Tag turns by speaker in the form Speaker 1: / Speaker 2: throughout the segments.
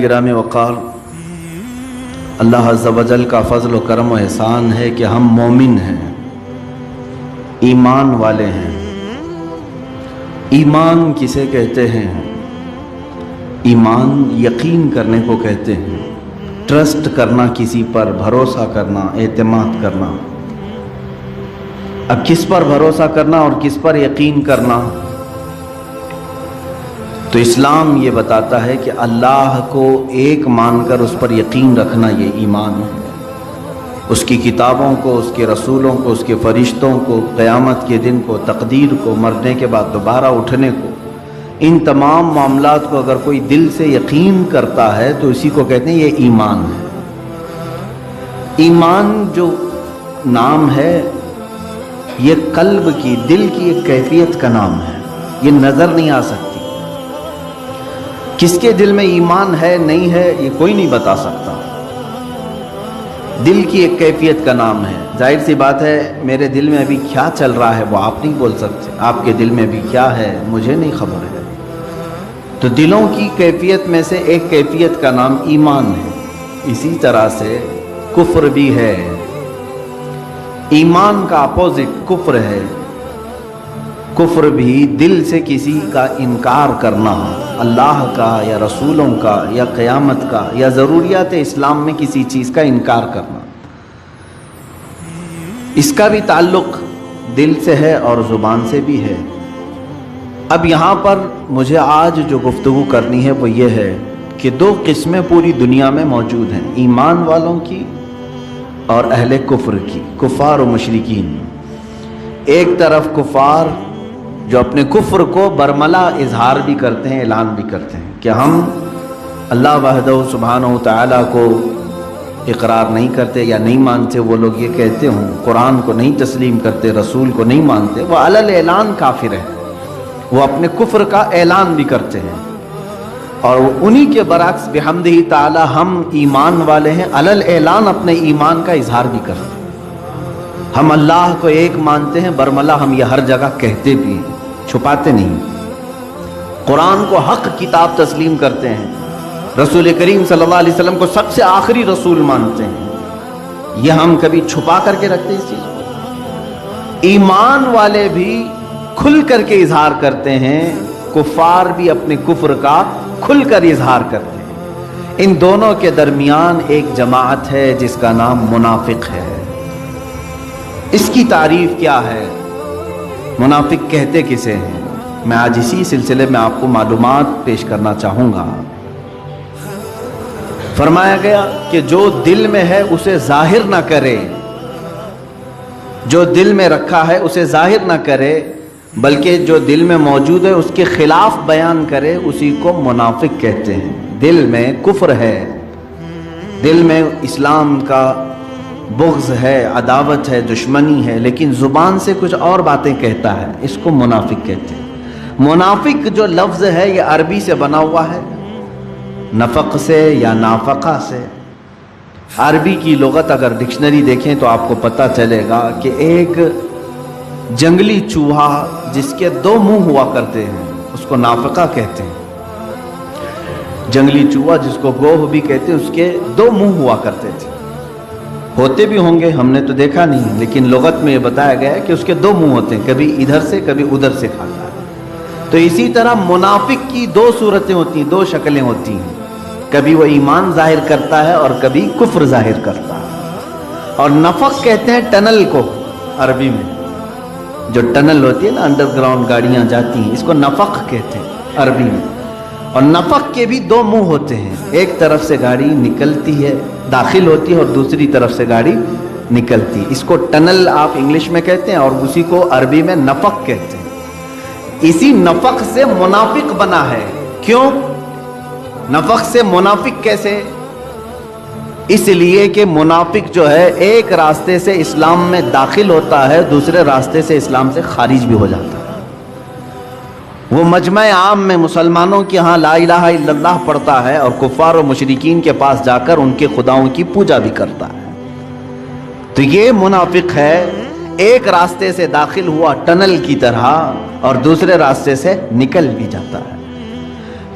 Speaker 1: گرامی وقار، اللہ عز و جل کا فضل و کرم و احسان ہے کہ ہم مومن ہیں، ایمان والے ہیں۔ ایمان کسے کہتے ہیں؟ ایمان یقین کرنے کو کہتے ہیں، ٹرسٹ کرنا، کسی پر بھروسہ کرنا، اعتماد کرنا۔ اب کس پر بھروسہ کرنا اور کس پر یقین کرنا؟ تو اسلام یہ بتاتا ہے کہ اللہ کو ایک مان کر اس پر یقین رکھنا، یہ ایمان ہے۔ اس کی کتابوں کو، اس کے رسولوں کو، اس کے فرشتوں کو، قیامت کے دن کو، تقدیر کو، مرنے کے بعد دوبارہ اٹھنے کو، ان تمام معاملات کو اگر کوئی دل سے یقین کرتا ہے تو اسی کو کہتے ہیں یہ ایمان ہے۔ ایمان جو نام ہے یہ قلب کی، دل کی ایک کیفیت کا نام ہے، یہ نظر نہیں آ سکتی۔ کس کے دل میں ایمان ہے نہیں ہے یہ کوئی نہیں بتا سکتا، دل کی ایک کیفیت کا نام ہے۔ ظاہر سی بات ہے میرے دل میں ابھی کیا چل رہا ہے وہ آپ نہیں بول سکتے، آپ کے دل میں ابھی کیا ہے مجھے نہیں خبر ہے۔ تو دلوں کی کیفیت میں سے ایک کیفیت کا نام ایمان ہے۔ اسی طرح سے کفر بھی ہے، ایمان کا اپوزٹ کفر ہے۔ کفر بھی دل سے کسی کا انکار کرنا، اللہ کا یا رسولوں کا یا قیامت کا یا ضروریات اسلام میں کسی چیز کا انکار کرنا، اس کا بھی تعلق دل سے ہے اور زبان سے بھی ہے۔ اب یہاں پر مجھے آج جو گفتگو کرنی ہے وہ یہ ہے کہ دو قسمیں پوری دنیا میں موجود ہیں، ایمان والوں کی اور اہل کفر کی، کفار و مشرکین۔ ایک طرف کفار جو اپنے کفر کو برملا اظہار بھی کرتے ہیں، اعلان بھی کرتے ہیں کہ ہم اللہ وحدہ سبحانہ و تعالیٰ کو اقرار نہیں کرتے یا نہیں مانتے۔ وہ لوگ یہ کہتے ہوں قرآن کو نہیں تسلیم کرتے، رسول کو نہیں مانتے، وہ علل اعلان کافر ہیں، وہ اپنے کفر کا اعلان بھی کرتے ہیں۔ اور انہی کے برعکس بحمدہ تعالی ہم ایمان والے ہیں، علل اعلان اپنے ایمان کا اظہار بھی کرتے ہیں۔ ہم اللہ کو ایک مانتے ہیں، برملا ہم یہ ہر جگہ کہتے بھی ہیں، چھپاتے نہیں۔ قرآن کو حق کتاب تسلیم کرتے ہیں، رسول کریم صلی اللہ علیہ وسلم کو سب سے آخری رسول مانتے ہیں، یہ ہم کبھی چھپا کر کے رکھتے اس چیز کو؟ ایمان والے بھی کھل کر کے اظہار کرتے ہیں، کفار بھی اپنے کفر کا کھل کر اظہار کرتے ہیں۔ ان دونوں کے درمیان ایک جماعت ہے جس کا نام منافق ہے۔ اس کی تعریف کیا ہے؟ منافق کہتے کسے ہیں؟ میں آج اسی سلسلے میں آپ کو معلومات پیش کرنا چاہوں گا۔ فرمایا گیا کہ جو دل میں ہے اسے ظاہر نہ کرے، جو دل میں رکھا ہے اسے ظاہر نہ کرے، بلکہ جو دل میں موجود ہے اس کے خلاف بیان کرے، اسی کو منافق کہتے ہیں۔ دل میں کفر ہے، دل میں اسلام کا بغض ہے، عداوت ہے، دشمنی ہے، لیکن زبان سے کچھ اور باتیں کہتا ہے، اس کو منافق کہتے ہیں۔ منافق جو لفظ ہے یہ عربی سے بنا ہوا ہے، نفق سے یا نافقہ سے۔ عربی کی لغت اگر ڈکشنری دیکھیں تو آپ کو پتہ چلے گا کہ ایک جنگلی چوہا جس کے دو منہ ہوا کرتے ہیں اس کو نافقہ کہتے ہیں۔ جنگلی چوہا جس کو گوہ بھی کہتے ہیں، اس کے دو منہ ہوا کرتے تھے، ہوتے بھی ہوں گے، ہم نے تو دیکھا نہیں، لیکن لغت میں یہ بتایا گیا ہے کہ اس کے دو منہ ہوتے ہیں، کبھی ادھر سے کبھی ادھر سے کھاتا ہے۔ تو اسی طرح منافق کی دو صورتیں ہوتی ہیں، دو شکلیں ہوتی ہیں، کبھی وہ ایمان ظاہر کرتا ہے اور کبھی کفر ظاہر کرتا ہے۔ اور نفق کہتے ہیں ٹنل کو، عربی میں جو ٹنل ہوتی ہے نا، انڈر گراؤنڈ گاڑیاں جاتی ہیں، اس کو نفق کہتے ہیں عربی میں۔ اور نفق کے بھی دو منہ ہوتے ہیں، ایک طرف سے گاڑی نکلتی ہے، داخل ہوتی ہے، اور دوسری طرف سے گاڑی نکلتی ہے۔ اس کو ٹنل آپ انگلش میں کہتے ہیں اور اسی کو عربی میں نفق کہتے ہیں۔ اسی نفق سے منافق بنا ہے۔ کیوں نفق سے منافق کیسے؟ اس لیے کہ منافق جو ہے ایک راستے سے اسلام میں داخل ہوتا ہے، دوسرے راستے سے اسلام سے خارج بھی ہو جاتا ہے۔ وہ مجمع عام میں مسلمانوں کے ہاں لا الہ الا اللہ پڑھتا ہے اور کفار و مشرکین کے پاس جا کر ان کے خداؤں کی پوجا بھی کرتا ہے۔ تو یہ منافق ہے، ایک راستے سے داخل ہوا ٹنل کی طرح اور دوسرے راستے سے نکل بھی جاتا ہے۔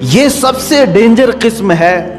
Speaker 1: یہ سب سے ڈینجر قسم ہے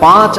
Speaker 1: 5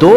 Speaker 1: 2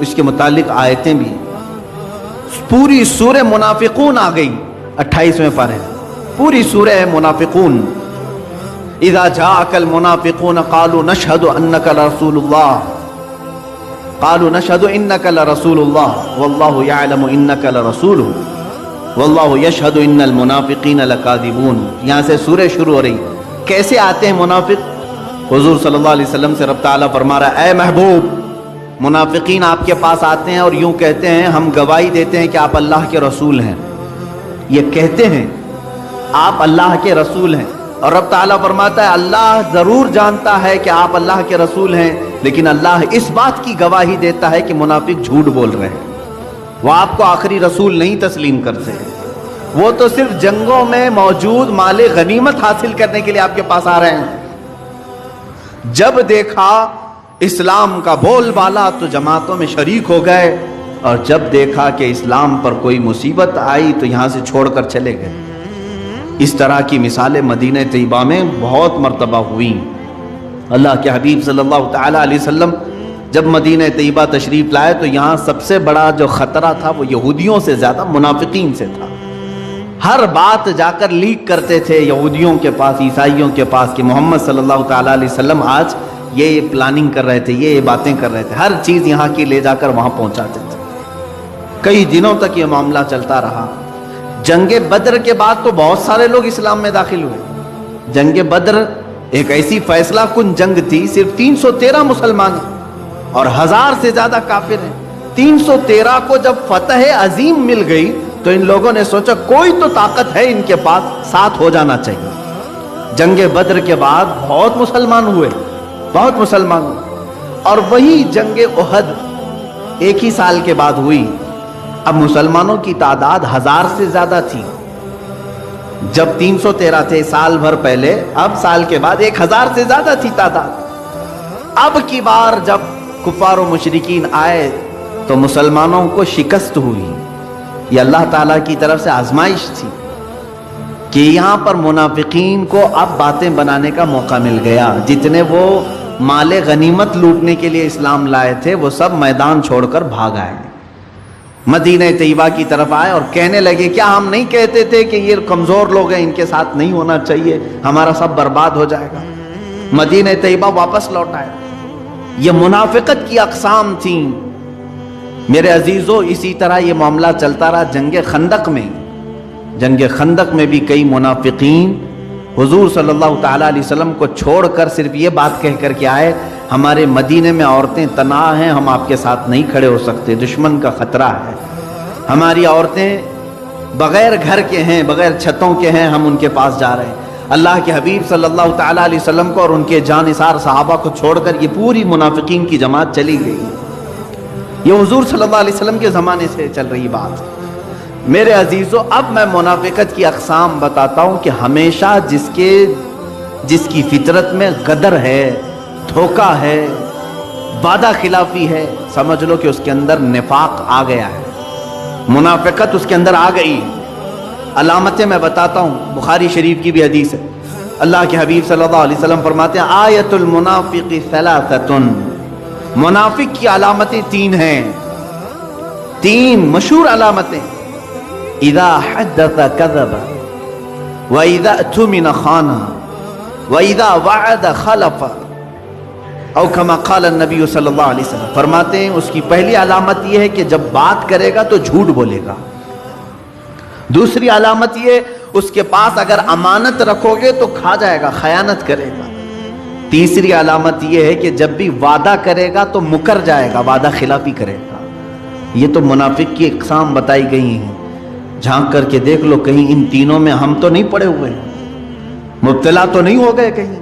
Speaker 1: اس کے متعلق آیتیں بھی. پوری سورہ منافقون آ گئی 28ویں پارے، پوری سورہ ہے منافقون. اذا جاءك المنافقون قالوا نشهد انك لرسول الله قالوا نشهد انك لرسول الله والله يعلم انك لرسوله والله يشهد ان المنافقين لكاذبون. یہاں سے سورہ شروع ہو رہی. کیسے آتے ہیں منافق؟ حضور صلی اللہ علیہ وسلم سے رب تعالیٰ فرما رہا ہے اے محبوب، منافقین آپ کے پاس آتے ہیں اور یوں کہتے ہیں ہم گواہی دیتے ہیں کہ آپ اللہ کے رسول ہیں. یہ کہتے ہیں آپ اللہ کے رسول ہیں، اور رب تعالیٰ فرماتا ہے اللہ ضرور جانتا ہے کہ آپ اللہ کے رسول ہیں، لیکن اللہ اس بات کی گواہی دیتا ہے کہ منافق جھوٹ بول رہے ہیں. وہ آپ کو آخری رسول نہیں تسلیم کرتے، وہ تو صرف جنگوں میں موجود مال غنیمت حاصل کرنے کے لیے آپ کے پاس آ رہے ہیں. جب دیکھا اسلام کا بول بالا تو جماعتوں میں شریک ہو گئے، اور جب دیکھا کہ اسلام پر کوئی مصیبت آئی تو یہاں سے چھوڑ کر چلے گئے. اس طرح کی مثالیں مدینہ طیبہ میں بہت مرتبہ ہوئیں. اللہ کے حبیب صلی اللہ تعالیٰ علیہ وسلم جب مدینہ طیبہ تشریف لائے تو یہاں سب سے بڑا جو خطرہ تھا وہ یہودیوں سے زیادہ منافقین سے تھا. ہر بات جا کر لیک کرتے تھے یہودیوں کے پاس، عیسائیوں کے پاس، کہ محمد صلی اللہ تعالیٰ علیہ وسلم آج یہ پلاننگ کر رہے تھے، یہ باتیں کر رہے تھے. ہر چیز یہاں کی لے جا کر وہاں پہنچاتے تھے. کئی دنوں تک یہ معاملہ چلتا رہا. جنگ بدر کے بعد تو بہت سارے لوگ اسلام میں داخل ہوئے. جنگ بدر ایک ایسی فیصلہ کن جنگ تھی، صرف 313 مسلمان اور 1000 سے زیادہ کافر ہیں. 313 کو جب فتح عظیم مل گئی تو ان لوگوں نے سوچا کوئی تو طاقت ہے ان کے پاس، ساتھ ہو جانا چاہیے. جنگ بدر کے بعد بہت مسلمان ہوئے، بہت مسلمان ہوئے. اور وہی جنگ احد ایک ہی سال کے بعد ہوئی. اب مسلمانوں کی تعداد 1000 سے زیادہ تھی. جب 313 تھے سال بھر پہلے، اب سال کے بعد 1000 سے زیادہ تھی تعداد. اب کی بار جب کفار و مشرکین آئے تو مسلمانوں کو شکست ہوئی. یہ اللہ تعالیٰ کی طرف سے آزمائش تھی کہ یہاں پر منافقین کو اب باتیں بنانے کا موقع مل گیا. جتنے وہ مال غنیمت لوٹنے کے لیے اسلام لائے تھے وہ سب میدان چھوڑ کر بھاگ آئے، مدینہ طیبہ کی طرف آئے اور کہنے لگے کیا ہم نہیں کہتے تھے کہ یہ کمزور لوگ ہیں، ان کے ساتھ نہیں ہونا چاہیے، ہمارا سب برباد ہو جائے گا. مدینہ طیبہ واپس لوٹ آئے. یہ منافقت کی اقسام تھیں میرے عزیزو. اسی طرح یہ معاملہ چلتا رہا جنگ خندق میں. جنگ خندق میں بھی کئی منافقین حضور صلی اللہ تعالیٰ علیہ وسلم کو چھوڑ کر صرف یہ بات کہہ کر کے آئے ہمارے مدینے میں عورتیں تنہا ہیں، ہم آپ کے ساتھ نہیں کھڑے ہو سکتے، دشمن کا خطرہ ہے. ہماری عورتیں بغیر گھر کے ہیں، بغیر چھتوں کے ہیں، ہم ان کے پاس جا رہے ہیں. اللہ کے حبیب صلی اللہ تعالیٰ علیہ وسلم کو اور ان کے جانثار صحابہ کو چھوڑ کر یہ پوری منافقین کی جماعت چلی گئی. یہ حضور صلی اللہ علیہ وسلم کے زمانے سے چل رہی بات. میرے عزیزو، اب میں منافقت کی اقسام بتاتا ہوں کہ ہمیشہ جس کی فطرت میں غدر ہے، دھوکہ ہے، وعدہ خلافی ہے، سمجھ لو کہ اس کے اندر نفاق آ گیا ہے، منافقت اس کے اندر آ گئی. علامتیں میں بتاتا ہوں، بخاری شریف کی بھی حدیث ہے. اللہ کے حبیب صلی اللہ علیہ وسلم فرماتے ہیں آیت المنافق ثلاثۃ، منافق کی علامتیں 3 ہیں، 3 مشہور علامتیں. اذا حدث كذب واذا اؤتمن خان واذا وعد خلف، او کما قال النبی صلی اللہ علیہ وسلم. فرماتے ہیں اس کی پہلی علامت یہ ہے کہ جب بات کرے گا تو جھوٹ بولے گا. دوسری علامت یہ اس کے پاس اگر امانت رکھو گے تو کھا جائے گا، خیانت کرے گا. تیسری علامت یہ ہے کہ جب بھی وعدہ کرے گا تو مکر جائے گا، وعدہ خلافی کرے گا. یہ تو منافق کی اقسام بتائی گئی ہیں. جھانک کر کے دیکھ لو کہیں ان تینوں میں ہم تو نہیں پڑے ہوئے ہیں، مبتلا تو نہیں ہو گئے کہیں.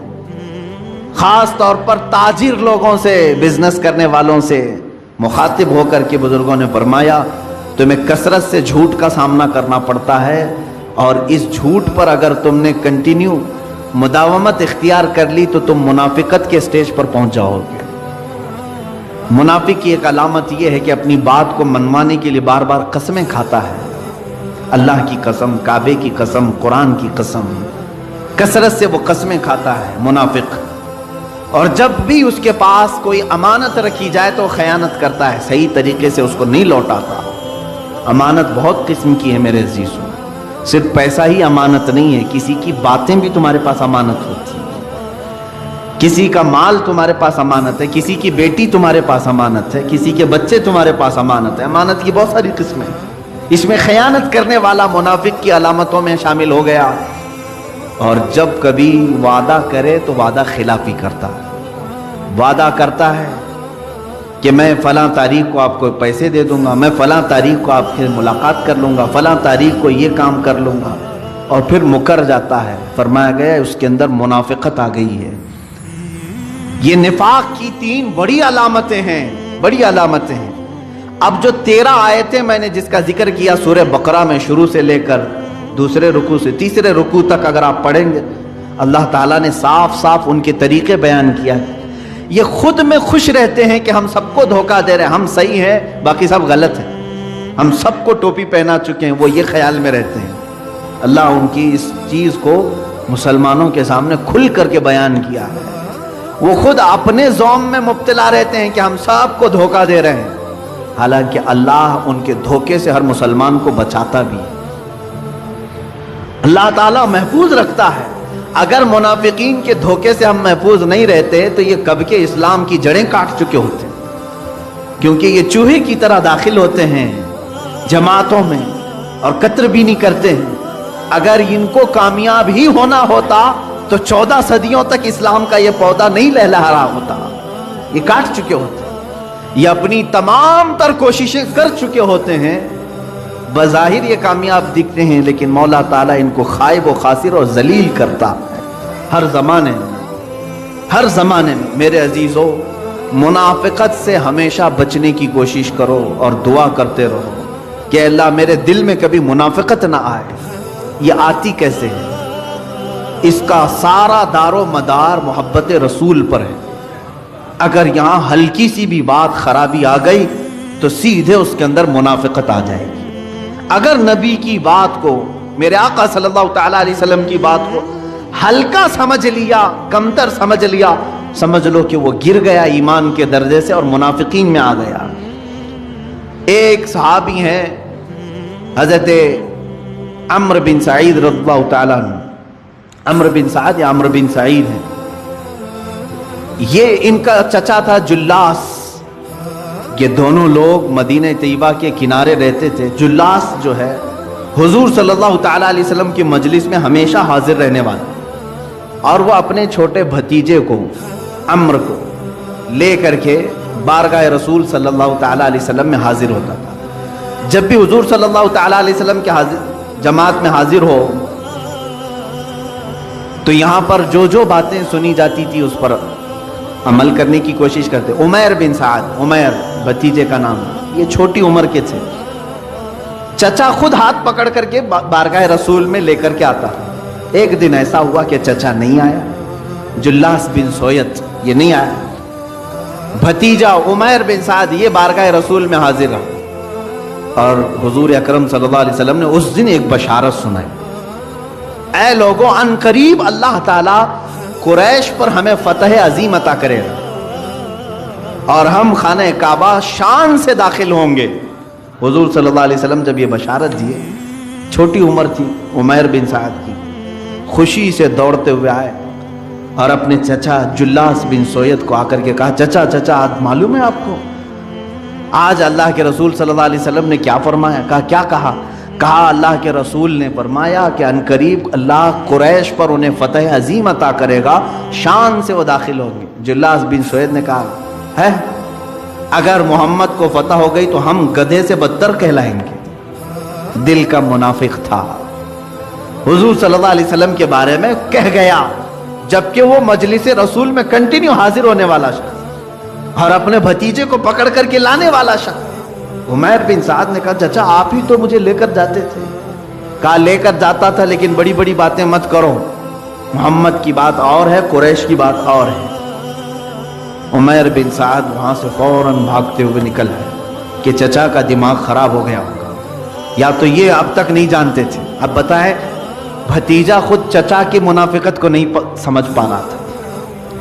Speaker 1: خاص طور پر تاجر لوگوں سے، بزنس کرنے والوں سے مخاطب ہو کر کے بزرگوں نے فرمایا تمہیں کثرت سے جھوٹ کا سامنا کرنا پڑتا ہے، اور اس جھوٹ پر اگر تم نے کنٹینیو مداومت اختیار کر لی تو تم منافقت کے سٹیج پر پہنچ جاؤ گے. منافق کی ایک علامت یہ ہے کہ اپنی بات کو منوانے کے لیے بار بار قسمیں کھاتا ہے. اللہ کی قسم، کعبے کی قسم، قرآن کی قسم، کثرت سے وہ قسمیں کھاتا ہے منافق. اور جب بھی اس کے پاس کوئی امانت رکھی جائے تو خیانت کرتا ہے، صحیح طریقے سے اس کو نہیں لوٹاتا۔ امانت بہت قسم کی ہے میرے عزیزوں، صرف پیسہ ہی امانت نہیں ہے، کسی کی باتیں بھی تمہارے پاس امانت ہوتی ہیں، کسی کا مال تمہارے پاس امانت ہے، کسی کی بیٹی تمہارے پاس امانت ہے، کسی کے بچے تمہارے پاس امانت ہے۔ امانت کی بہت ساری قسمیں ہیں، اس میں خیانت کرنے والا منافق کی علامتوں میں شامل ہو گیا، اور جب کبھی وعدہ کرے تو وعدہ خلافی کرتا ہے۔ وعدہ کرتا ہے کہ میں فلاں تاریخ کو آپ کو پیسے دے دوں گا، میں فلاں تاریخ کو آپ سے ملاقات کر لوں گا، فلاں تاریخ کو یہ کام کر لوں گا، اور پھر مکر جاتا ہے۔ فرمایا گیا اس کے اندر منافقت آ گئی ہے۔ یہ نفاق کی 3 بڑی علامتیں ہیں، بڑی علامتیں ہیں۔ اب جو 13 آیتیں میں نے جس کا ذکر کیا سورہ بقرہ میں، شروع سے لے کر دوسرے رکوع سے تیسرے رکوع تک اگر آپ پڑھیں گے، اللہ تعالیٰ نے صاف صاف ان کے طریقے بیان کیا ہے۔ یہ خود میں خوش رہتے ہیں کہ ہم سب کو دھوکہ دے رہے ہیں، ہم صحیح ہیں باقی سب غلط ہیں، ہم سب کو ٹوپی پہنا چکے ہیں، وہ یہ خیال میں رہتے ہیں۔ اللہ ان کی اس چیز کو مسلمانوں کے سامنے کھل کر کے بیان کیا ہے۔ وہ خود اپنے ذوم میں مبتلا رہتے ہیں کہ ہم سب کو دھوکہ دے رہے ہیں، حالانکہ اللہ ان کے دھوکے سے ہر مسلمان کو بچاتا بھی ہے۔ اللہ تعالیٰ محفوظ رکھتا ہے۔ اگر منافقین کے دھوکے سے ہم محفوظ نہیں رہتے تو یہ کب کے اسلام کی جڑیں کاٹ چکے ہوتے ہیں، کیونکہ یہ چوہے کی طرح داخل ہوتے ہیں جماعتوں میں اور قطر بھی نہیں کرتے ہیں۔ اگر ان کو کامیاب ہی ہونا ہوتا تو 14 صدیوں تک اسلام کا یہ پودا نہیں لہلہا رہا ہوتا، یہ کاٹ چکے ہوتے ہیں۔ یہ اپنی تمام تر کوششیں کر چکے ہوتے ہیں، بظاہر یہ کامیاب دکھتے ہیں، لیکن مولا تعالیٰ ان کو خائب و خاسر اور ذلیل کرتا ہے ہر زمانے میں، ہر زمانے میں۔ میرے عزیزو، منافقت سے ہمیشہ بچنے کی کوشش کرو اور دعا کرتے رہو کہ اللہ میرے دل میں کبھی منافقت نہ آئے۔ یہ آتی کیسے ہے؟ اس کا سارا دار و مدار محبت رسول پر ہے۔ اگر یہاں ہلکی سی بھی بات خرابی آ گئی تو سیدھے اس کے اندر منافقت آ جائے گی۔ اگر نبی کی بات کو، میرے آقا صلی اللہ تعالیٰ علیہ وسلم کی بات کو ہلکا سمجھ لیا، کمتر سمجھ لیا، سمجھ لو کہ وہ گر گیا ایمان کے درجے سے اور منافقین میں آ گیا۔ ایک صحابی ہیں حضرت عمرو بن سعید رضی اللہ تعالیٰ عنہ، عمرو بن سعد یا عمرو بن سعید ہیں، یہ ان کا چچا تھا جلاس۔ یہ دونوں لوگ مدینہ طیبہ کے کنارے رہتے تھے۔ جلاس جو ہے حضور صلی اللہ تعالیٰ علیہ وسلم کی مجلس میں ہمیشہ حاضر رہنے والا، اور وہ اپنے چھوٹے بھتیجے کو عمرو کو لے کر کے بارگاہ رسول صلی اللہ تعالیٰ علیہ وسلم میں حاضر ہوتا تھا۔ جب بھی حضور صلی اللہ تعالیٰ علیہ وسلم کے جماعت میں حاضر ہو تو یہاں پر جو جو باتیں سنی جاتی تھی اس پر عمل کرنے کی کوشش کرتے۔ عمیر بن سعد، عمیر بھتیجے کا نام، یہ چھوٹی عمر کے تھے۔ چچا خود ہاتھ پکڑ کر کے بارگاہ رسول میں لے کر کے آتا۔ ایک دن ایسا ہوا کہ چچا نہیں آیا، جلاس بن سویت یہ نہیں آیا، بھتیجا عمیر بن سعد یہ بارگاہ رسول میں حاضر رہا، اور حضور اکرم صلی اللہ علیہ وسلم نے اس دن ایک بشارت سنائی، اے لوگوں ان قریب اللہ تعالیٰ قریش پر ہمیں فتح عظیم عطا کرے گا اور ہم خانہ کعبہ شان سے داخل ہوں گے۔ حضور صلی اللہ علیہ وسلم جب یہ بشارت دیے، چھوٹی عمر تھی عمیر بن سعد کی، خوشی سے دوڑتے ہوئے آئے اور اپنے چچا جلاس بن سویت کو آ کر کے کہا، چچا چچا آج معلوم ہے آپ کو آج اللہ کے رسول صلی اللہ علیہ وسلم نے کیا فرمایا؟ کہا کیا کہا؟ کہا اللہ کے رسول نے فرمایا کہ عنقریب اللہ قریش پر انہیں فتح عظیم عطا کرے گا، شان سے وہ داخل ہوں گے۔ جلاس بن سوید نے کہا ہے اگر محمد کو فتح ہو گئی تو ہم گدھے سے بدتر کہلائیں گے۔ دل کا منافق تھا، حضور صلی اللہ علیہ وسلم کے بارے میں کہہ گیا، جبکہ وہ مجلس رسول میں کنٹینیو حاضر ہونے والا شخص اور اپنے بھتیجے کو پکڑ کر کے لانے والا شخص۔ عمیر بن سعد نے کہا چچا آپ ہی تو مجھے لے کر جاتے تھے۔ کہا لے کر جاتا تھا لیکن بڑی بڑی باتیں مت کرو، محمد کی بات اور ہے، قریش کی بات اور ہے۔ عمیر بن سعد وہاں سے فوراً بھاگتے ہوئے نکل آئے کہ چچا کا دماغ خراب ہو گیا ہوگا، یا تو یہ اب تک نہیں جانتے تھے۔ اب بتائیں بھتیجا خود چچا کی منافقت کو نہیں سمجھ پا رہا تھا،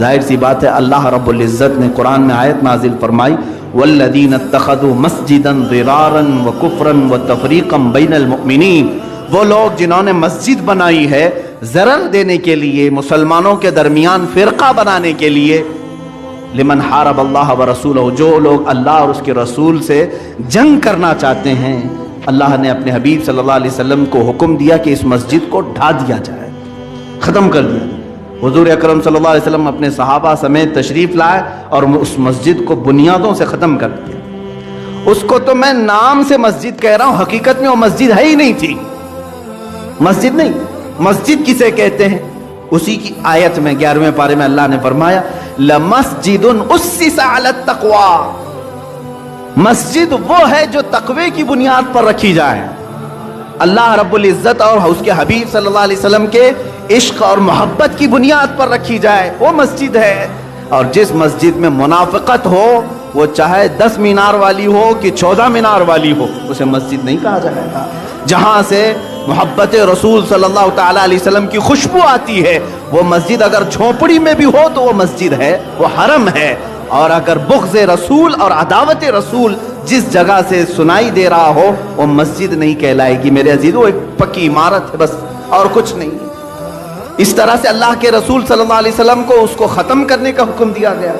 Speaker 1: ظاہر سی بات ہے اللہ رب العزت نے قرآن میں آیت نازل فرمائی والذین اتخذوا مسجدا ضرارا وکفرا وتفریقا بین المؤمنین، وہ لوگ جنہوں نے مسجد بنائی ہے ضرر دینے کے لیے، مسلمانوں کے درمیان فرقہ بنانے کے لیے، لمن حارب اللہ ورسولہ، جو لوگ اللہ اور اس کے رسول سے جنگ کرنا چاہتے ہیں، اللہ نے اپنے حبیب صلی اللہ علیہ وسلم کو حکم دیا کہ اس مسجد کو ڈھا دیا جائے، ختم کر دیا۔ حضور اکرم صلی اللہ علیہ وسلم اپنے صحابہ سمیت تشریف لائے اور اس مسجد کو بنیادوں سے ختم کر دیا۔ اس کو تو میں نام سے مسجد کہہ رہا ہوں، حقیقت میں وہ مسجد ہے ہی نہیں تھی، مسجد نہیں۔ مسجد کسے کہتے ہیں؟ اسی کی آیت میں 11ویں پارے میں اللہ نے فرمایا لَمَسْجِدٌ أُسِّسَ عَلَى التَّقْوَى، مسجد وہ ہے جو تقوی کی بنیاد پر رکھی جائے، اللہ رب العزت اور اس کے حبیب صلی اللہ علیہ وسلم کے عشق اور محبت کی بنیاد پر رکھی جائے، وہ مسجد ہے۔ اور جس مسجد میں منافقت ہو، وہ چاہے 10 مینار والی ہو کہ 14 مینار والی ہو، اسے مسجد نہیں کہا جائے گا۔ جہاں سے محبت رسول صلی اللہ تعالیٰ علیہ وسلم کی خوشبو آتی ہے، وہ مسجد اگر جھونپڑی میں بھی ہو تو وہ مسجد ہے، وہ حرم ہے۔ اور اگر بغض رسول اور عداوت رسول جس جگہ سے سنائی دے رہا ہو، وہ مسجد نہیں کہلائے گی میرے عزیز، وہ ایک پکی عمارت ہے بس، اور کچھ نہیں۔ اس طرح سے اللہ کے رسول صلی اللہ علیہ وسلم کو اس کو ختم کرنے کا حکم دیا گیا۔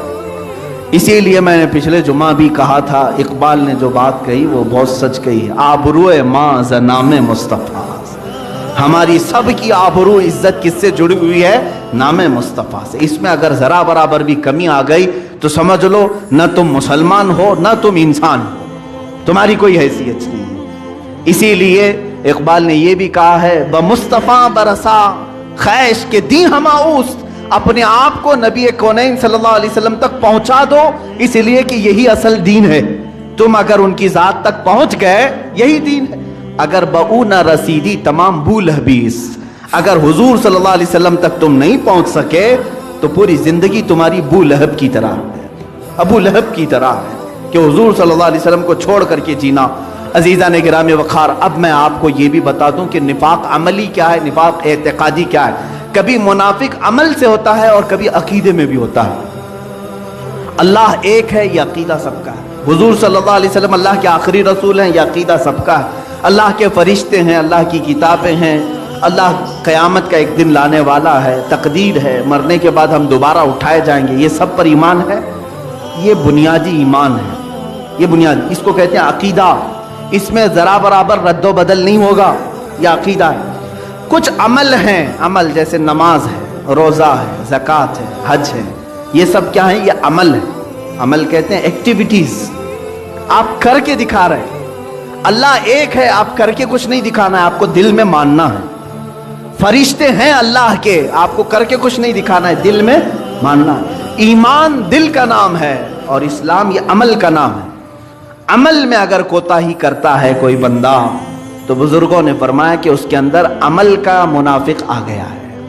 Speaker 1: اسی لیے میں نے پچھلے جمعہ بھی کہا تھا، اقبال نے جو بات کہی وہ بہت سچ کہی، آبروئے ماں ز نام مصطفیٰ، ہماری سب کی آبرو عزت کس سے جڑی ہوئی ہے؟ نام مصطفیٰ سے۔ اس میں اگر ذرا برابر بھی کمی آ گئی تو سمجھ لو نہ تم مسلمان ہو نہ تم انسان ہو، تمہاری کوئی حیثیت نہیں ہے۔ اسی لیے اقبال نے یہ بھی کہا ہے بمصطفیٰ برسا خیش کے دی ہماؤست، اپنے آپ کو نبی کونین صلی اللہ علیہ وسلم تک پہنچا دو، اس لیے کہ یہی اصل دین ہے۔ تم اگر ان کی ذات تک پہنچ گئے یہی دین ہے۔ اگر بہو نہ رسیدی تمام بو لہبیس، اگر حضور صلی اللہ علیہ وسلم تک تم نہیں پہنچ سکے تو پوری زندگی تمہاری بو لہب کی طرح ہے، ابو لہب کی طرح ہے کہ حضور صلی اللہ علیہ وسلم کو چھوڑ کر کے جینا۔ عزیزان گرامی وقار، اب میں آپ کو یہ بھی بتا دوں کہ نفاق عملی کیا ہے، نفاق اعتقادی کیا ہے۔ کبھی منافق عمل سے ہوتا ہے اور کبھی عقیدے میں بھی ہوتا ہے۔ اللہ ایک ہے، یہ عقیدہ سب کا ہے۔ حضور صلی اللہ علیہ وسلم اللہ کے آخری رسول ہیں، یہ عقیدہ سب کا ہے۔ اللہ کے فرشتے ہیں، اللہ کی کتابیں ہیں، اللہ قیامت کا ایک دن لانے والا ہے، تقدیر ہے، مرنے کے بعد ہم دوبارہ اٹھائے جائیں گے، یہ سب پر ایمان ہے۔ یہ بنیادی ایمان ہے، یہ بنیادی، اس کو کہتے ہیں عقیدہ۔ اس میں ذرا برابر رد و بدل نہیں ہوگا، یہ عقیدہ ہے۔ کچھ عمل ہیں، عمل جیسے نماز ہے، روزہ ہے، زکوٰۃ ہے، حج ہے، یہ سب کیا ہیں؟ یہ عمل ہے۔ عمل کہتے ہیں ایکٹیویٹیز، آپ کر کے دکھا رہے ہیں۔ اللہ ایک ہے، آپ کر کے کچھ نہیں دکھانا ہے، آپ کو دل میں ماننا ہے۔ فرشتے ہیں اللہ کے، آپ کو کر کے کچھ نہیں دکھانا ہے، دل میں ماننا ہے۔ ایمان دل کا نام ہے اور اسلام یہ عمل کا نام ہے۔ عمل میں اگر کوتاہی کرتا ہے کوئی بندہ تو بزرگوں نے فرمایا کہ اس کے اندر عمل کا منافق آ گیا ہے۔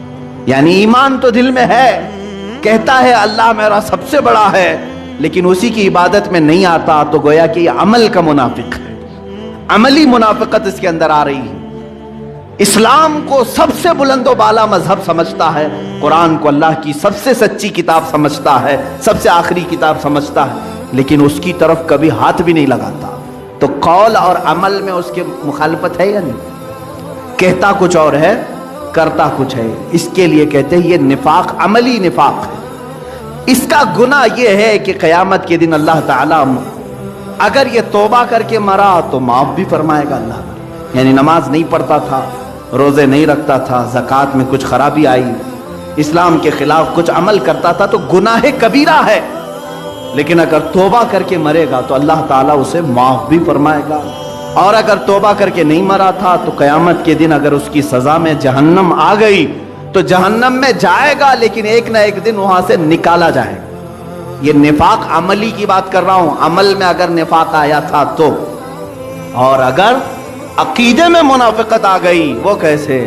Speaker 1: یعنی ایمان تو دل میں ہے، کہتا ہے اللہ میرا سب سے بڑا ہے، لیکن اسی کی عبادت میں نہیں آتا، تو گویا کہ یہ عمل کا منافق ہے، عملی منافقت اس کے اندر آ رہی ہے۔ اسلام کو سب سے بلند و بالا مذہب سمجھتا ہے، قرآن کو اللہ کی سب سے سچی کتاب سمجھتا ہے، سب سے آخری کتاب سمجھتا ہے، لیکن اس کی طرف کبھی ہاتھ بھی نہیں لگاتا۔ تو قول اور عمل میں اس کے مخالفت ہے یا نہیں؟ کہتا کچھ اور ہے، کرتا کچھ ہے، اس کے لیے کہتے ہیں یہ نفاق، عملی نفاق ہے۔ اس کا گناہ یہ ہے کہ قیامت کے دن اللہ تعالیٰ اگر یہ توبہ کر کے مرا تو معاف بھی فرمائے گا اللہ۔ یعنی نماز نہیں پڑھتا تھا، روزے نہیں رکھتا تھا، زکوٰۃ میں کچھ خرابی آئی، اسلام کے خلاف کچھ عمل کرتا تھا تو گناہ کبیرہ ہے، لیکن اگر توبہ کر کے مرے گا تو اللہ تعالیٰ اسے معاف بھی فرمائے گا۔ اور اگر توبہ کر کے نہیں مرا تھا تو قیامت کے دن اگر اس کی سزا میں جہنم آ گئی تو جہنم میں جائے گا، لیکن ایک نہ ایک دن وہاں سے نکالا جائے گا۔ یہ نفاق عملی کی بات کر رہا ہوں، عمل میں اگر نفاق آیا تھا تو۔ اور اگر عقیدے میں منافقت آ گئی، وہ کیسے؟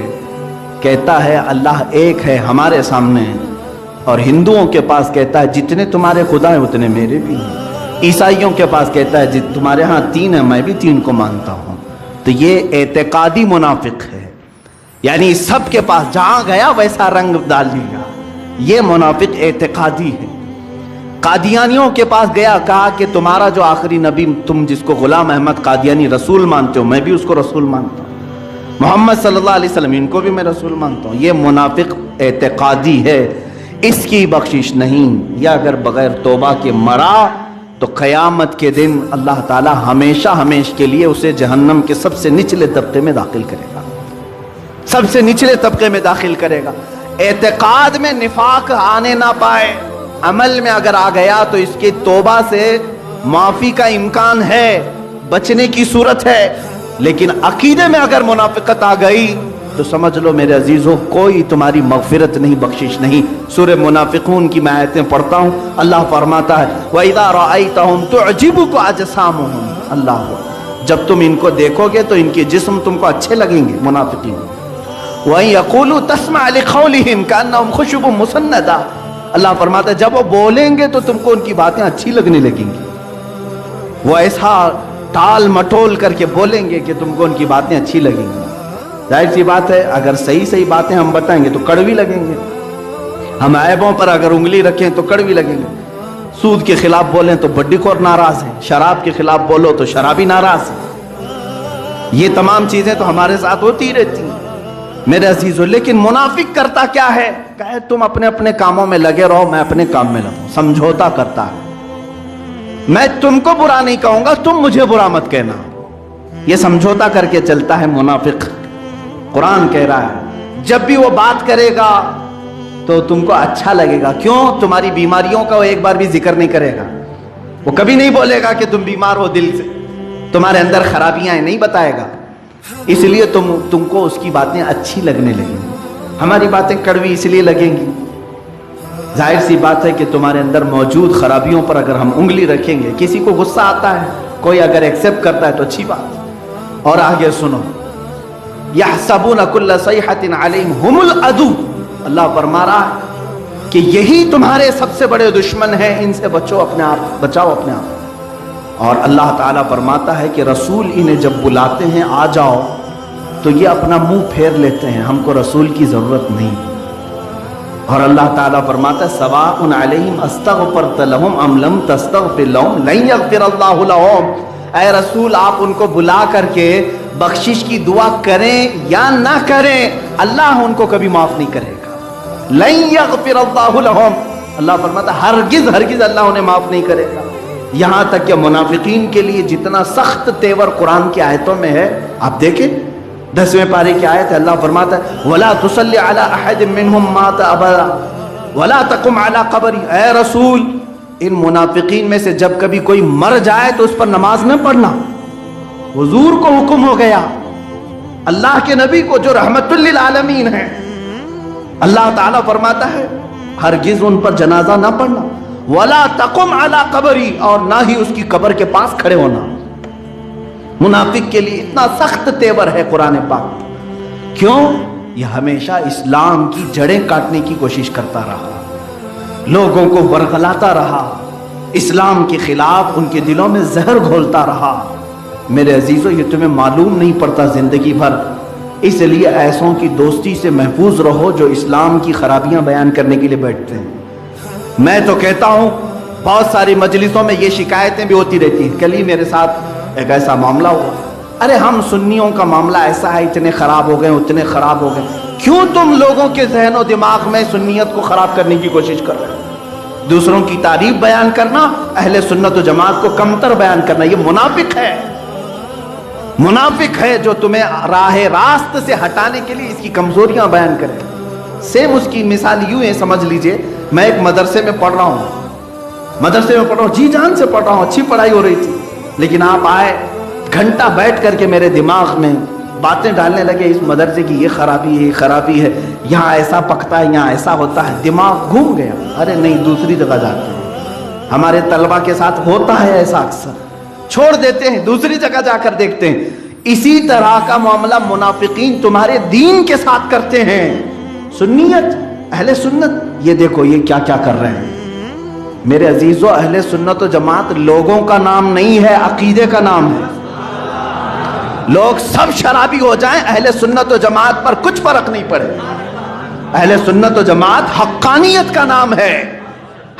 Speaker 1: کہتا ہے اللہ ایک ہے ہمارے سامنے، اور ہندوؤں کے پاس کہتا ہے جتنے تمہارے خدا ہیں اتنے میرے بھی ہیں، عیسائیوں کے پاس کہتا ہے تمہارے ہاں 3 ہیں، میں بھی 3 کو مانتا ہوں۔ تو یہ اعتقادی منافق ہے، یعنی سب کے پاس جہاں گیا ویسا رنگ ڈال دیا، یہ منافق اعتقادی ہے. قادیانیوں کے پاس گیا, کہا کہ تمہارا جو آخری نبی, تم جس کو غلام احمد قادیانی رسول مانتے ہو, میں بھی اس کو رسول مانتا ہوں. محمد صلی اللہ علیہ وسلم, ان کو بھی میں رسول مانتا ہوں. یہ منافق اعتقادی ہے, اس کی بخشش نہیں. یا اگر بغیر توبہ کے مرا تو قیامت کے دن اللہ تعالی ہمیشہ ہمیشہ کے لیے اسے جہنم کے سب سے نچلے طبقے میں داخل کرے گا, سب سے نچلے طبقے میں داخل کرے گا. اعتقاد میں نفاق آنے نہ پائے, عمل میں اگر آ گیا تو اس کی توبہ سے معافی کا امکان ہے, بچنے کی صورت ہے. لیکن عقیدے میں اگر منافقت آ گئی تو سمجھ لو میرے عزیزوں, کوئی تمہاری مغفرت نہیں, بخشش نہیں. سورہ منافقون کی میں آیتیں پڑھتا ہوں. اللہ فرماتا ہے وَإِذَا رَأَيْتَهُمْ تُعْجِبُكَ أَجْسَامُهُمْ, اللہ, جب تم ان کو دیکھو گے تو ان کے جسم تم کو اچھے لگیں گے. منافقین وَإِن يَقُولُوا تَسْمَعْ لِقَوْلِهِمْ كَأَنَّهُمْ خُشُبٌ مُّسَنَّدَةٌ, اللہ فرماتا ہے جب وہ بولیں گے تو تم کو ان کی باتیں اچھی لگنے لگیں گی. وہ ایسا ٹال مٹول کر کے بولیں گے کہ تم کو ان کی باتیں اچھی لگیں گی. ظاہر سی بات ہے, اگر صحیح صحیح باتیں ہم بتائیں گے تو کڑوی لگیں گے. ہم عیبوں پر اگر انگلی رکھیں تو کڑوی لگیں گے. سود کے خلاف بولیں تو بڈی خور ناراض ہے, شراب کے خلاف بولو تو شرابی ناراض ہے. یہ تمام چیزیں تو ہمارے ساتھ ہوتی رہتی ہیں میرے عزیزو. لیکن منافق کرتا کیا ہے, کہے تم اپنے اپنے کاموں میں لگے رہو, میں اپنے کام میں لگوں. سمجھوتا کرتا ہے, میں تم کو برا نہیں کہوں گا, تم مجھے برا مت کہنا. یہ سمجھوتا کر کے چلتا ہے منافق. قرآن کہہ رہا ہے جب بھی وہ بات کرے گا تو تم کو اچھا لگے گا. کیوں؟ تمہاری بیماریوں کا وہ ایک بار بھی ذکر نہیں کرے گا. وہ کبھی نہیں بولے گا کہ تم بیمار ہو دل سے, تمہارے اندر خرابیاں ہیں, نہیں بتائے گا. اس لیے تم کو اس کی باتیں اچھی لگنے لگیں گی. ہماری باتیں کڑوی اس لیے لگیں گی, ظاہر سی بات ہے کہ تمہارے اندر موجود خرابیوں پر اگر ہم انگلی رکھیں گے, کسی کو غصہ آتا ہے, کوئی اگر ایکسپٹ کرتا ہے تو اچھی بات. اور آگے سنو, یحسبون کل صیحۃ علیہم ھم العدو, اللہ فرما رہا ہے کہ یہی تمہارے سب سے بڑے دشمن ہیں, ان سے بچو اپنے آپ, بچاؤ اپنے آپ. اور اللہ تعالیٰ فرماتا ہے کہ رسول انہیں جب بلاتے ہیں آ جاؤ تو یہ اپنا منہ پھیر لیتے ہیں, ہم کو رسول کی ضرورت نہیں. اور اللہ تعالیٰ فرماتا ہے سواء علیہم استغفرت لہم ام لم تستغفر لہم لن یغفر اللہ لہم. اے رسول آپ ان کو بلا کر کے بخشش کی دعا کریں یا نہ کریں, اللہ ان کو کبھی معاف نہیں کرے گا. لن یغفر اللہ لہم, اللہ فرماتا ہے ہرگز ہرگز اللہ انہیں معاف نہیں کرے گا. یہاں تک کہ منافقین کے لیے جتنا سخت تیور قرآن کی آیتوں میں ہے, آپ دیکھیں 10ویں پارے کی آیت ہے, اللہ فرماتا ہے وَلَا تُصَلِّ عَلَىٰ أَحَدٍ مِّنْهُمْ مَاتَ أَبَدًا وَلَا تَقُمْ عَلَىٰ قَبْرِهِ. اے رسول, ان منافقین میں سے جب کبھی کوئی مر جائے تو اس پر نماز نہ پڑھنا. حضور کو حکم ہو گیا, اللہ کے نبی کو جو رحمت للعالمین ہے, اللہ تعالیٰ فرماتا ہے ہرگز ان پر جنازہ نہ پڑھنا. وَلَا تَقُمْ عَلَىٰ قَبْرِهِ, اور نہ ہی اس کی قبر کے پاس کھڑے ہونا. منافق کے لیے اتنا سخت تیور ہے قرآن پاک. کیوں؟ یہ ہمیشہ اسلام کی جڑیں کاٹنے کی کوشش کرتا رہا, لوگوں کو ورغلاتا رہا, اسلام کے خلاف ان کے دلوں میں زہر گھولتا رہا. میرے عزیزو, یہ تمہیں معلوم نہیں پڑتا زندگی بھر, اس لیے ایسوں کی دوستی سے محفوظ رہو جو اسلام کی خرابیاں بیان کرنے کے لیے بیٹھتے ہیں. میں تو کہتا ہوں بہت ساری مجلسوں میں یہ شکایتیں بھی ہوتی رہتی ہیں. کل ہی میرے ساتھ ایک ایسا معاملہ ہوا, ارے ہم سنیوں کا معاملہ ایسا ہے, اتنے خراب ہو گئے, اتنے خراب ہو گئے. کیوں تم لوگوں کے ذہن و دماغ میں سنیت کو خراب کرنے کی کوشش کر رہے ہو؟ دوسروں کی تعریف بیان کرنا, اہل سنت و جماعت کو کمتر بیان کرنا, یہ منافق ہے. منافق ہے جو تمہیں راہ راست سے ہٹانے کے لیے اس کی کمزوریاں بیان کرے. سیم اس کی مثال یوں ہے, سمجھ لیجئے میں ایک مدرسے میں پڑھ رہا ہوں, جی جان سے پڑھ رہا ہوں, اچھی پڑھائی ہو رہی تھی, لیکن آپ آئے گھنٹہ بیٹھ کر کے میرے دماغ میں باتیں ڈالنے لگے اس مدرسے کی, یہ خرابی ہے, یہ خرابی ہے, یہاں ایسا پکتا ہے, یہاں ایسا ہوتا ہے. دماغ گھوم گیا. ارے نہیں, دوسری جگہ جاتے ہیں. ہمارے طلبہ کے ساتھ ہوتا ہے ایسا, اکثر چھوڑ دیتے ہیں, دوسری جگہ جا کر دیکھتے ہیں. اسی طرح کا معاملہ منافقین تمہارے دین کے ساتھ کرتے ہیں. سنیت, اہل سنت, یہ دیکھو یہ کیا کیا کر رہے ہیں. میرے عزیزو, اہل سنت و جماعت لوگوں کا نام نہیں ہے, عقیدے کا نام ہے. لوگ سب شرابی ہو جائیں, اہل سنت و جماعت پر کچھ فرق نہیں پڑے. اہل سنت و جماعت حقانیت کا نام ہے،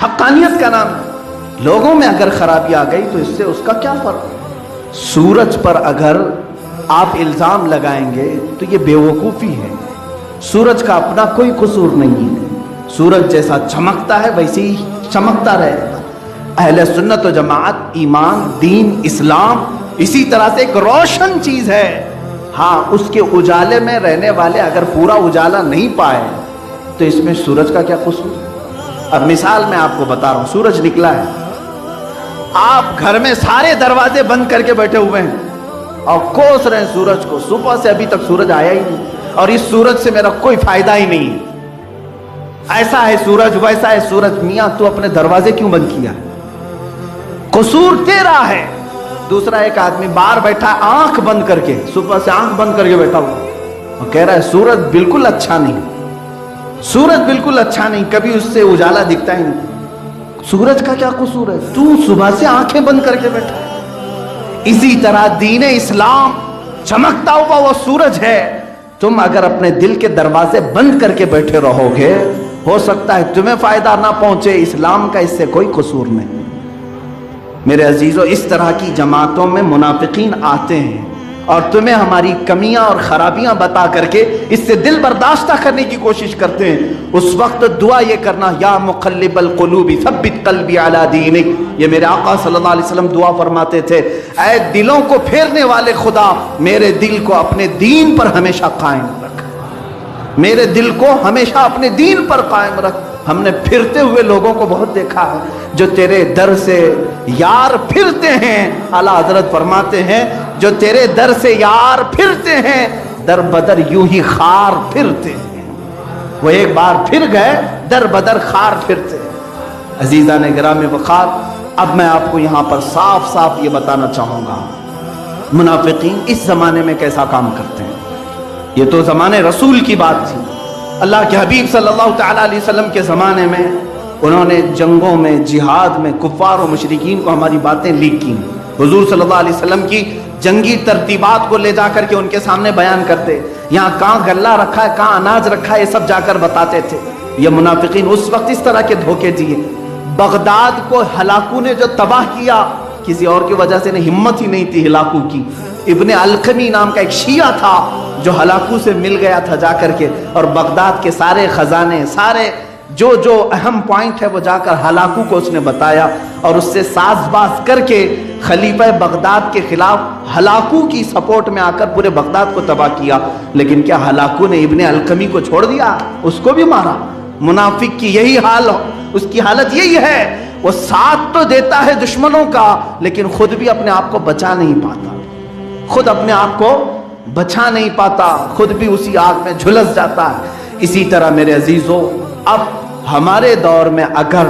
Speaker 1: حقانیت کا نام ہے۔ لوگوں میں اگر خرابی آ گئی تو اس سے اس کا کیا فرق؟ سورج پر اگر آپ الزام لگائیں گے تو یہ بے وقوفی ہے۔ سورج کا اپنا کوئی قصور نہیں ہے، سورج جیسا چمکتا ہے ویسے ہی چمکتا رہے گا۔ اہل سنت و جماعت ایمان، دین، اسلام اسی طرح سے ایک روشن چیز ہے۔ ہاں، اس کے اجالے میں رہنے والے اگر پورا اجالا نہیں پائے تو اس میں سورج کا کیا قصور؟ اب مثال میں آپ کو بتا رہا ہوں، سورج نکلا ہے، آپ گھر میں سارے دروازے بند کر کے بیٹھے ہوئے ہیں اور کوس رہے ہیں سورج کو، صبح سے ابھی تک سورج آیا ہی نہیں اور اس سورج سے میرا کوئی فائدہ ہی نہیں، ایسا ہے سورج ویسا ہے سورج۔ میاں تو اپنے دروازے کیوں بند کیا؟ قصور تیرا ہے۔ دوسرا ایک آدمی باہر بیٹھا آنکھ بند کر کے، صبح سے آنکھ بند کر کے بیٹھا ہوا اور کہہ رہا ہے سورج بالکل اچھا نہیں، سورج بالکل اچھا نہیں، کبھی اس سے اجالا دکھتا ہی نہیں۔ سورج کا کیا قصور ہے؟ تو صبح سے آنکھیں بند کر کے بیٹھا ہے۔ اسی طرح دین اسلام چمکتا ہوا وہ سورج ہے، تم اگر اپنے دل کے دروازے بند کر کے بیٹھے رہو گے ہو سکتا ہے تمہیں فائدہ نہ پہنچے، اسلام کا اس سے کوئی قصور نہیں۔ میرے عزیزو، اس طرح کی جماعتوں میں منافقین آتے ہیں اور تمہیں ہماری کمیاں اور خرابیاں بتا کر کے اس سے دل برداشتہ کرنے کی کوشش کرتے ہیں۔ اس وقت دعا یہ کرنا، یا مقلب القلوب ثبت قلبی علی دینک، یہ میرے آقا صلی اللہ علیہ وسلم دعا فرماتے تھے، اے دلوں کو پھیرنے والے خدا، میرے دل کو اپنے دین پر ہمیشہ قائم رکھ، میرے دل کو ہمیشہ اپنے دین پر قائم رکھ۔ ہم نے پھرتے ہوئے لوگوں کو بہت دیکھا ہے جو تیرے در سے یار پھرتے ہیں، اعلیٰ حضرت فرماتے ہیں جو تیرے در سے یار پھرتے ہیں در بدر یوں ہی خار پھرتے ہیں۔ وہ ایک بار پھر گئے، در بدر خار پھرتے ہیں۔ عزیزان گرامی وقار، اب میں آپ کو یہاں پر صاف صاف یہ بتانا چاہوں گا منافقین اس زمانے میں کیسا کام کرتے ہیں۔ یہ تو زمانے رسول کی بات تھی، اللہ کے حبیب صلی اللہ تعالیٰ علیہ وسلم کے زمانے میں انہوں نے جنگوں میں، جہاد میں کفار و مشرکین کو ہماری باتیں لیک کی۔ حضور صلی اللہ علیہ وسلم کی جنگی ترتیبات کو لے جا کر کے ان کے سامنے بیان کرتے، یہاں کہاں غلہ رکھا ہے، کہاں اناج رکھا ہے، یہ سب جا کر بتاتے تھے۔ یہ منافقین اس وقت اس طرح کے دھوکے دیے۔ بغداد کو ہلاکو نے جو تباہ کیا، کسی اور کی وجہ سے ہمت ہی نہیں تھی ہلاکو کی۔ ابن القمی نام کا ایک شیعہ تھا جو ہلاکو سے مل گیا تھا جا کر کے، اور بغداد کے سارے خزانے، سارے جو اہم پوائنٹ ہے وہ جا کر ہلاکو کو اس نے بتایا اور اس سے ساز باز کر کے خلیفہ بغداد کے خلاف ہلاکو کی سپورٹ میں آ کر پورے بغداد کو تباہ کیا۔ لیکن کیا ہلاکو نے ابن القمی کو چھوڑ دیا؟ اس کو بھی مارا۔ منافق کی یہی حال، اس کی حالت یہی ہے، وہ ساتھ تو دیتا ہے دشمنوں کا لیکن خود بھی اپنے آپ کو بچا نہیں پاتا، خود اپنے آپ کو بچا نہیں پاتا، خود بھی اسی آگ میں جھلس جاتا ہے۔ اسی طرح میرے عزیزو، اب ہمارے دور میں اگر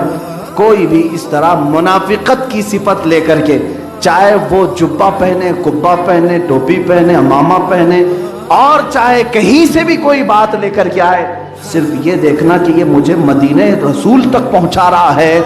Speaker 1: کوئی بھی اس طرح منافقت کی صفت لے کر کے، چاہے وہ جبہ پہنے، قبہ پہنے، ٹوپی پہنے، عمامہ پہنے، اور چاہے کہیں سے بھی کوئی بات لے کر کے آئے، صرف یہ دیکھنا کہ یہ مجھے مدینہ رسول تک پہنچا رہا ہے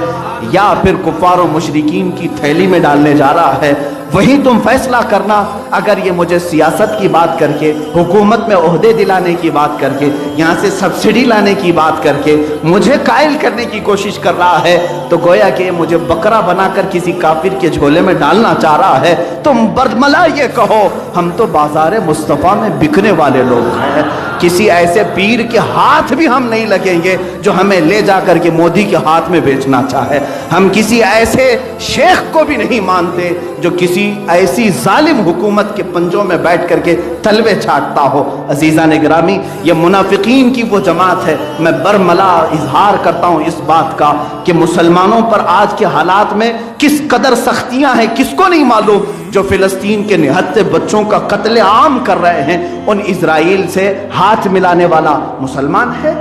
Speaker 1: یا پھر کفار و مشرکین کی تھیلی میں ڈالنے جا رہا ہے، وہی تم فیصلہ کرنا۔ اگر یہ مجھے سیاست کی بات کر کے، حکومت میں عہدے دلانے کی بات کر کے، یہاں سے سبسڈی لانے کی بات کر کے مجھے قائل کرنے کی کوشش کر رہا ہے تو گویا کہ مجھے بکرا بنا کر کسی کافر کے جھولے میں ڈالنا چاہ رہا ہے، تم برملا یہ کہو ہم تو بازار مصطفیٰ میں بکنے والے لوگ ہیں، کسی ایسے پیر کے ہاتھ بھی ہم نہیں لگیں گے جو ہمیں لے جا کر کے مودی کے ہاتھ میں بیچنا چاہے، ہم کسی ایسے شیخ کو بھی نہیں مانتے جو کسی ایسی ظالم حکومت کے پنجوں میں بیٹھ کر کے تلوے چھاٹتا ہو۔ عزیزان گرامی، یہ منافقین کی وہ جماعت ہے۔ میں برملا اظہار کرتا ہوں اس بات کا کہ مسلمانوں پر آج کے حالات میں کس قدر سختیاں ہیں کس کو نہیں معلوم۔ جو فلسطین کے نہتے بچوں کا قتل عام کر رہے ہیں، ان اسرائیل سے ہاتھ ملانے والا مسلمان ہے،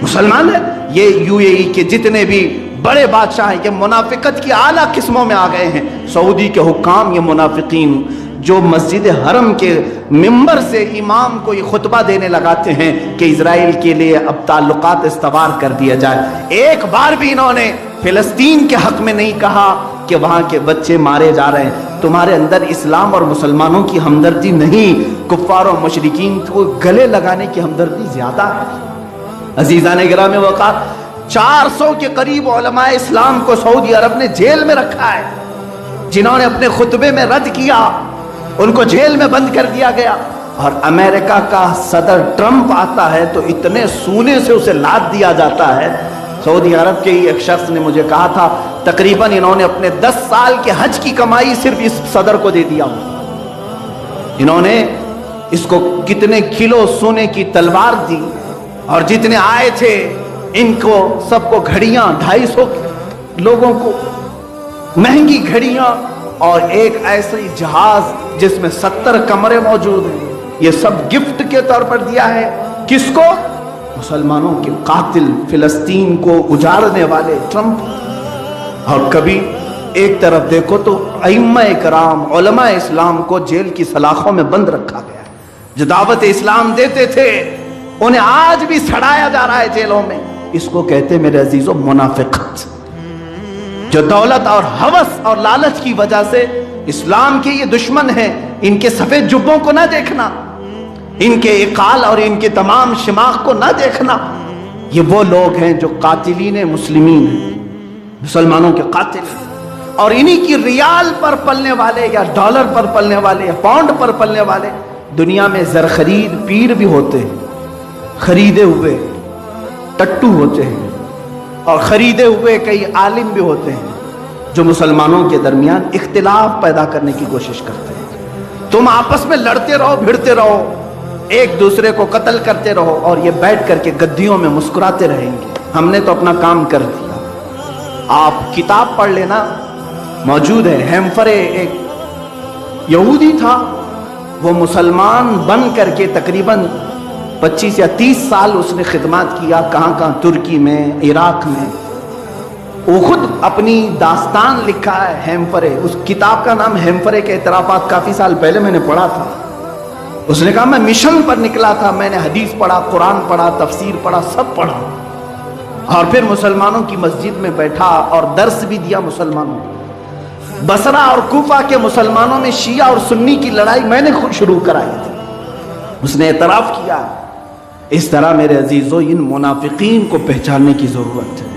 Speaker 1: مسلمان ہے۔ یہ یو اے ای کے جتنے بھی بڑے بادشاہ ہیں یہ منافقت کی اعلیٰ قسموں میں آ گئے ہیں۔ سعودی کے حکام یہ منافقین جو مسجد حرم کے ممبر سے امام کو یہ خطبہ دینے لگاتے ہیں کہ اسرائیل کے لیے اب تعلقات استوار کر دیا جائے، ایک بار بھی انہوں نے فلسطین کے حق میں نہیں کہا کہ وہاں کے بچے مارے جا رہے ہیں۔ تمہارے اندر اسلام اور مسلمانوں کی ہمدردی نہیں، کفار و مشرکین کو گلے لگانے کی ہمدردی زیادہ ہے۔ عزیزان گرامی وقار، 400 کے قریب علماء اسلام کو سعودی عرب نے جیل میں رکھا ہے، جنہوں نے اپنے خطبے میں رد کیا ان کو جیل میں بند کر دیا گیا۔ اور امریکہ کا صدر ٹرمپ آتا ہے تو اتنے سونے سے اسے لاد دیا جاتا ہے۔ سعودی عرب کے ہی ایک شخص نے مجھے کہا تھا تقریباً انہوں نے اپنے 10 سال کے حج کی کمائی صرف اس صدر کو دے دیا ہوں۔ انہوں نے اس کو کتنے کلو سونے کی تلوار دی، اور جتنے آئے تھے ان کو سب کو گھڑیاں، 250 لوگوں کو مہنگی گھڑیاں، اور ایک ایسی جہاز جس میں 70 کمرے موجود ہیں، یہ سب گفٹ کے طور پر دیا ہے۔ کس کو؟ مسلمانوں کے قاتل، فلسطین کو اجاڑنے والے ٹرمپ۔ اور کبھی ایک طرف دیکھو تو ائمہ کرام، علماء اسلام کو جیل کی سلاخوں میں بند رکھا گیا ہے۔ جو دعوت اسلام دیتے تھے انہیں آج بھی سڑایا جا رہا ہے جیلوں میں۔ اس کو کہتے میرے عزیزو منافقت۔ جو دولت اور ہوس اور لالچ کی وجہ سے اسلام کے یہ دشمن ہیں، ان کے سفید جبوں کو نہ دیکھنا، ان کے اقال اور ان کے تمام شماغ کو نہ دیکھنا۔ یہ وہ لوگ ہیں جو قاتلین مسلمین ہیں، مسلمانوں کے قاتل، اور انہی کی ریال پر پلنے والے یا ڈالر پر پلنے والے یا پاؤنڈ پر پلنے والے دنیا میں زرخرید پیر بھی ہوتے ہیں، خریدے ہوئے ٹٹو ہوتے ہیں، اور خریدے ہوئے کئی عالم بھی ہوتے ہیں جو مسلمانوں کے درمیان اختلاف پیدا کرنے کی کوشش کرتے ہیں۔ تم آپس میں لڑتے رہو، بھڑتے رہو، ایک دوسرے کو قتل کرتے رہو، اور یہ بیٹھ کر کے گدیوں میں مسکراتے رہیں گے، ہم نے تو اپنا کام کر دیا۔ آپ کتاب پڑھ لینا، موجود ہے۔ ہیمفرے ایک یہودی تھا، وہ مسلمان بن کر کے تقریباً 25 یا 30 سال اس نے خدمات کیا، کہاں کہاں، ترکی میں، عراق میں۔ وہ خود اپنی داستان لکھا ہے ہیمفرے، اس کتاب کا نام ہیمفرے کے اعترافات، کافی سال پہلے میں نے پڑھا تھا۔ اس نے کہا میں مشن پر نکلا تھا، میں نے حدیث پڑھا، قرآن پڑھا، تفسیر پڑھا، سب پڑھا، اور پھر مسلمانوں کی مسجد میں بیٹھا اور درس بھی دیا مسلمانوں کو۔ بصرہ اور کوفہ کے مسلمانوں میں شیعہ اور سنی کی لڑائی میں نے خود شروع کرائی تھی، اس نے اعتراف کیا۔ اس طرح میرے عزیزو ان منافقین کو پہچاننے کی ضرورت ہے۔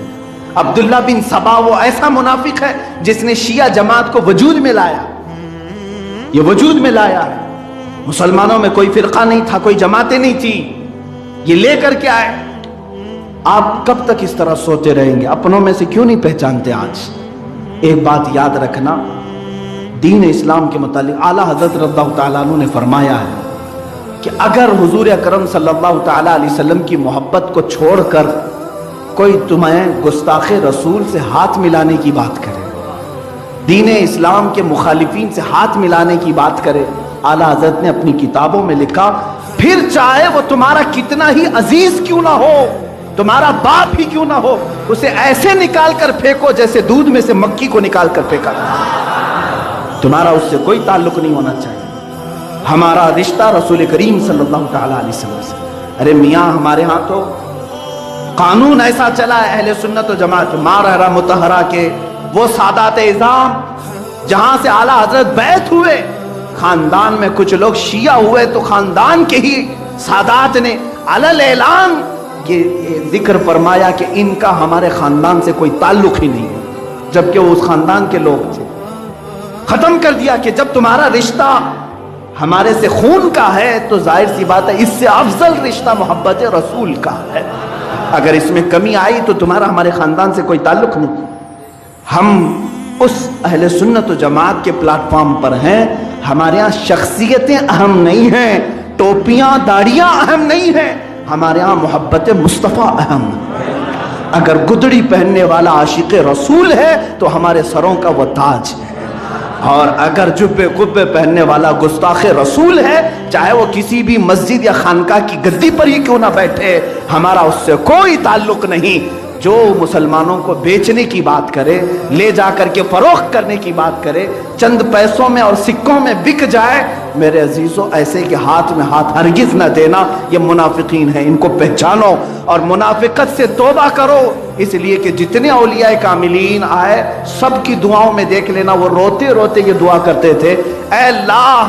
Speaker 1: عبداللہ بن سبا وہ ایسا منافق ہے جس نے شیعہ جماعت کو وجود میں لایا، یہ وجود میں لایا ہے۔ مسلمانوں میں کوئی فرقہ نہیں تھا، کوئی جماعتیں نہیں تھی، یہ لے کر کے آئے۔ آپ کب تک اس طرح سوتے رہیں گے؟ اپنوں میں سے کیوں نہیں پہچانتے؟ آج ایک بات یاد رکھنا، دین اسلام کے متعلق اعلیٰ حضرت رضی اللہ تعالیٰ عنہ نے فرمایا ہے کہ اگر حضور اکرم صلی اللہ تعالیٰ علیہ وسلم کی محبت کو چھوڑ کر کوئی تمہیں گستاخ رسول سے ہاتھ ملانے کی بات کرے، دین اسلام کے مخالفین سے ہاتھ ملانے کی بات کرے، اعلیٰ حضرت نے اپنی کتابوں میں لکھا پھر چاہے وہ تمہارا کتنا ہی عزیز کیوں نہ ہو، تمہارا باپ ہی کیوں نہ ہو، اسے ایسے نکال کر پھینکو جیسے دودھ میں سے مکھی کو نکال کر پھینکا، تمہارا اس سے کوئی تعلق نہیں ہونا چاہیے۔ ہمارا رشتہ رسول کریم صلی اللہ تعالیٰ علیہ وسلم سے۔ ارے میاں، ہمارے ہاں تو قانون ایسا چلا ہے اہل سنت و جماعت مارہرہ متحرہ کے وہ سادات اعظام جہاں سے اعلیٰ حضرت بیعت ہوئے، خاندان میں کچھ لوگ شیعہ ہوئے تو خاندان کے ہی سادات نے علل اعلان یہ ذکر فرمایا کہ ان کا ہمارے خاندان سے کوئی تعلق ہی نہیں ہے، جبکہ وہ اس خاندان کے لوگ تھے۔ ختم کر دیا کہ جب تمہارا رشتہ ہمارے سے خون کا ہے تو ظاہر سی بات ہے اس سے افضل رشتہ محبت رسول کا ہے، اگر اس میں کمی آئی تو تمہارا ہمارے خاندان سے کوئی تعلق نہیں۔ ہم اس اہل سنت و جماعت کے پلیٹ فارم پر ہیں، ہمارے ہاں شخصیتیں اہم نہیں ہیں، ٹوپیاں داڑیاں اہم نہیں ہیں، ہمارے ہاں محبت مصطفیٰ اہم ہے۔ اگر گدڑی پہننے والا عاشق رسول ہے تو ہمارے سروں کا وہ تاج ہے، اور اگر جبے قبے پہننے والا گستاخ رسول ہے، چاہے وہ کسی بھی مسجد یا خانقاہ کی گدی پر ہی کیوں نہ بیٹھے، ہمارا اس سے کوئی تعلق نہیں۔ جو مسلمانوں کو بیچنے کی بات کرے، لے جا کر کے فروخت کرنے کی بات کرے، چند پیسوں میں اور سکوں میں بک جائے، میرے عزیزو ایسے کہ ہاتھ میں ہاتھ ہرگز نہ دینا، یہ منافقین ہیں، ان کو پہچانو اور منافقت سے توبہ کرو۔ اس لیے کہ جتنے اولیاء کاملین آئے سب کی دعاؤں میں دیکھ لینا وہ روتے روتے یہ دعا کرتے تھے، اے اللہ